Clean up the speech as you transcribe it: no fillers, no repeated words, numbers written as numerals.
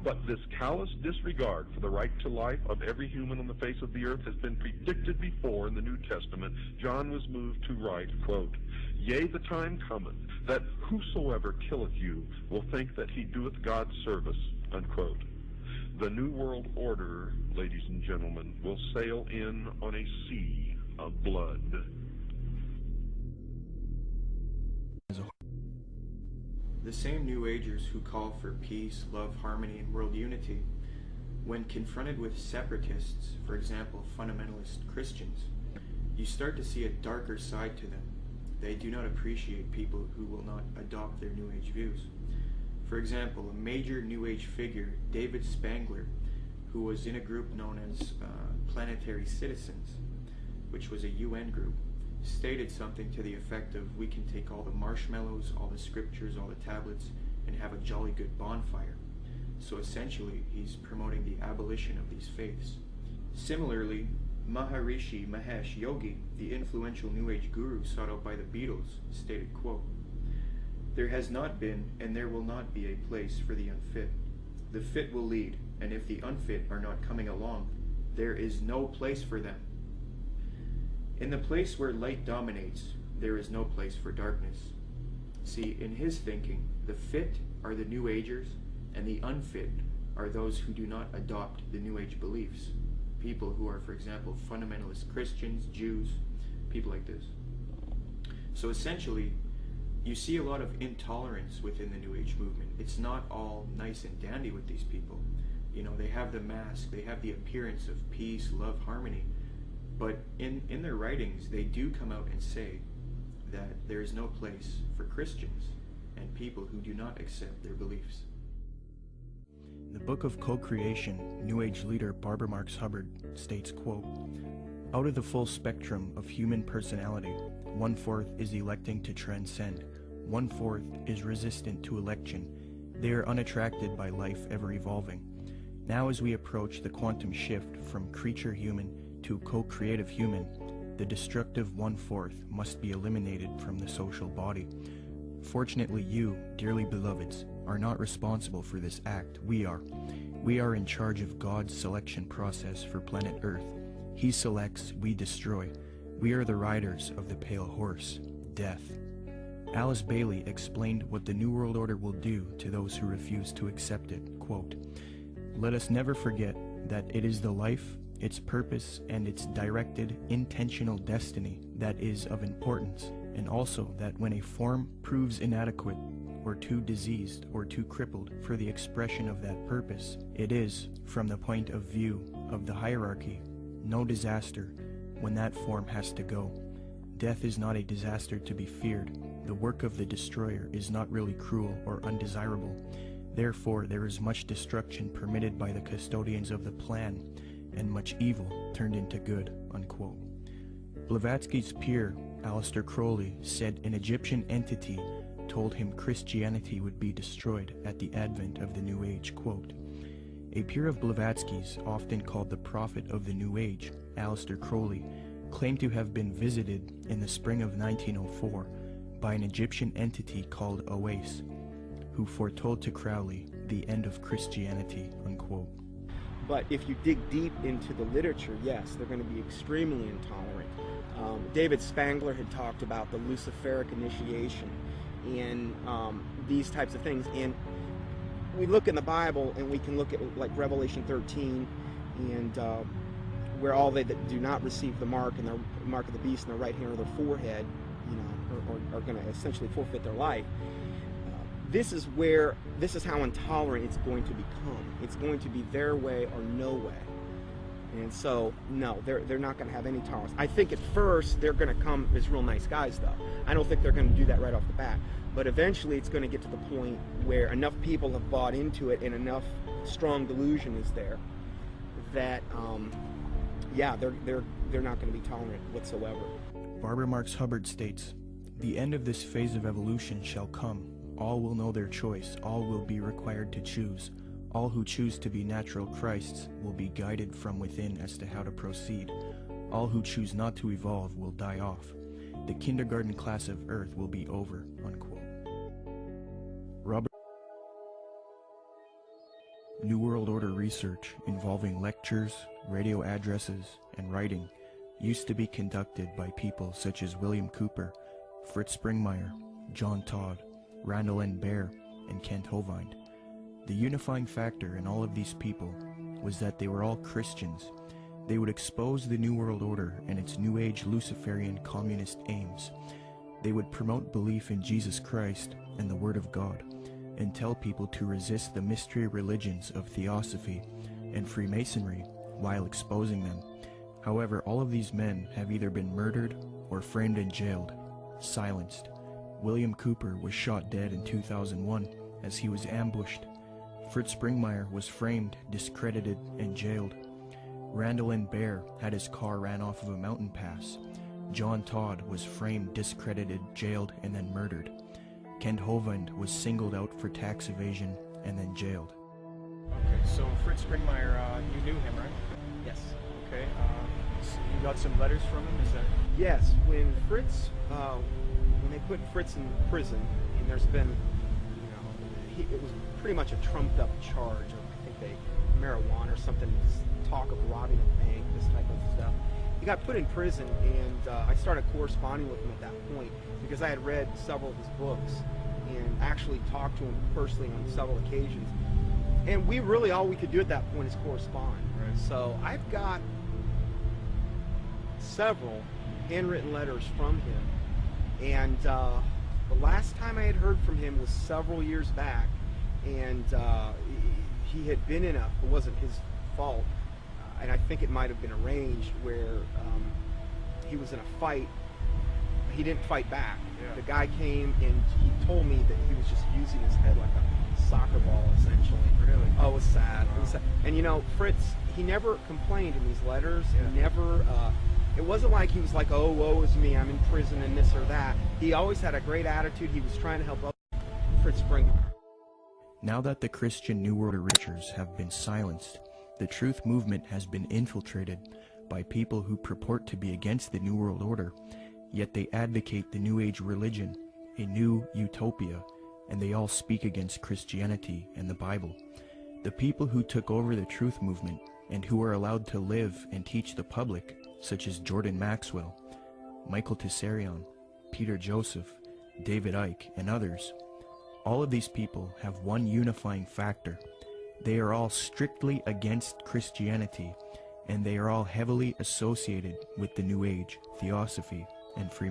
But this callous disregard for the right to life of every human on the face of the earth has been predicted before in the New Testament. John was moved to write, quote, "Yea, the time cometh, that whosoever killeth you will think that he doeth God's service," unquote. The New World Order, ladies and gentlemen, will sail in on a sea of blood. The same New Agers who call for peace, love, harmony, and world unity, when confronted with separatists, for example, fundamentalist Christians, you start to see a darker side to them. They do not appreciate people who will not adopt their New Age views. For example, a major New Age figure, David Spangler, who was in a group known as Planetary Citizens, which was a UN group, stated something to the effect of, we can take all the marshmallows, all the scriptures, all the tablets, and have a jolly good bonfire. So essentially, he's promoting the abolition of these faiths. Similarly, Maharishi Mahesh Yogi, the influential New Age guru sought out by the Beatles, stated, quote, "There has not been and there will not be a place for the unfit. The fit will lead, and if the unfit are not coming along, there is no place for them. In the place where light dominates, there is no place for darkness." See, in his thinking, the fit are the New Agers, and the unfit are those who do not adopt the New Age beliefs. People who are, for example, fundamentalist Christians, Jews, people like this. So essentially, you see a lot of intolerance within the New Age movement. It's not all nice and dandy with these people. You know, they have the mask, they have the appearance of peace, love, harmony, but in their writings, they do come out and say that there is no place for Christians and people who do not accept their beliefs. In the Book of Co-Creation, New Age leader Barbara Marx Hubbard states, quote, "Out of the full spectrum of human personality, 1/4 is electing to transcend, 1/4 is resistant to election. They are unattracted by life ever evolving. Now as we approach the quantum shift from creature human to co-creative human, the destructive 1/4 must be eliminated from the social body. Fortunately, you, dearly beloveds, are not responsible for this act. We are. We are in charge of God's selection process for planet Earth. He selects, we destroy. We are the riders of the pale horse, death." Alice Bailey explained what the New World Order will do to those who refuse to accept it. Quote, "Let us never forget that it is the life, its purpose, and its directed, intentional destiny that is of importance, and also that when a form proves inadequate, or too diseased, or too crippled for the expression of that purpose, it is, from the point of view of the hierarchy, no disaster when that form has to go. Death is not a disaster to be feared. The work of the destroyer is not really cruel or undesirable. Therefore, there is much destruction permitted by the custodians of the plan, and much evil turned into good." Unquote. Blavatsky's peer, Aleister Crowley, said an Egyptian entity told him Christianity would be destroyed at the advent of the New Age. Quote, "A peer of Blavatsky's, often called the prophet of the New Age, Aleister Crowley, claimed to have been visited in the spring of 1904 by an Egyptian entity called Oase, who foretold to Crowley the end of Christianity." Unquote. But if you dig deep into the literature, yes, they're going to be extremely intolerant. David Spangler had talked about the Luciferic initiation and these types of things. And we look in the Bible and we can look at like Revelation 13 and where all they that do not receive the mark and the mark of the beast in their right hand or their forehead, you know, are going to essentially forfeit their life. This is how intolerant it's going to become. It's going to be their way or no way. And so, no, they're not going to have any tolerance. I think at first they're going to come as real nice guys, though. I don't think they're going to do that right off the bat. But eventually it's going to get to the point where enough people have bought into it and enough strong delusion is there that, yeah, they're not going to be tolerant whatsoever. Barbara Marx Hubbard states, "The end of this phase of evolution shall come. All will know their choice. All will be required to choose. All who choose to be natural Christs will be guided from within as to how to proceed. All who choose not to evolve will die off. The kindergarten class of Earth will be over." Unquote. New World Order research involving lectures, radio addresses, and writing used to be conducted by people such as William Cooper, Fritz Springmeier, John Todd, Randall N. Baer, and Kent Hovind. The unifying factor in all of these people was that they were all Christians. They would expose the New World Order and its New Age Luciferian communist aims. They would promote belief in Jesus Christ and the Word of God, and tell people to resist the mystery religions of Theosophy and Freemasonry while exposing them. However, all of these men have either been murdered or framed and jailed, silenced. William Cooper was shot dead in 2001 as he was ambushed. Fritz Springmeier was framed, discredited, and jailed. Randall N. Baer had his car ran off of a mountain pass. John Todd was framed, discredited, jailed, and then murdered. Kent Hovind was singled out for tax evasion and then jailed. Okay, so Fritz Springmeier, you knew him, right? Yes. Okay, so you got some letters from him, is that? Yes, when they put Fritz in prison, and there's been, it was pretty much a trumped up charge of, I think marijuana or something, talk of robbing a bank, this type of stuff. He got put in prison, and I started corresponding with him at that point because I had read several of his books and actually talked to him personally on several occasions. And all we could do at that point is correspond. Right. So I've got several handwritten letters from him, and the last time I had heard from him was several years back, and he had been in it wasn't his fault, and I think it might have been arranged where he was in a fight. He didn't fight back. Yeah. The guy came and he told me that he was just using his head like a soccer ball, essentially. Really? Oh, it was sad. Wow. It was sad. And Fritz, he never complained in these letters. Yeah. He never, it wasn't like he was like, oh, woe is me, I'm in prison and this or that. He always had a great attitude. He was trying to help others. Fritz Springmeier. Now that the Christian New World Order have been silenced, the truth movement has been infiltrated by people who purport to be against the New World Order, yet they advocate the New Age religion, a new utopia, and they all speak against Christianity and the Bible. The people who took over the truth movement and who are allowed to live and teach the public, such as Jordan Maxwell, Michael Tessarion, Peter Joseph, David Icke, and others, all of these people have one unifying factor. They are all strictly against Christianity, and they are all heavily associated with the New Age, Theosophy, and Freemasonry.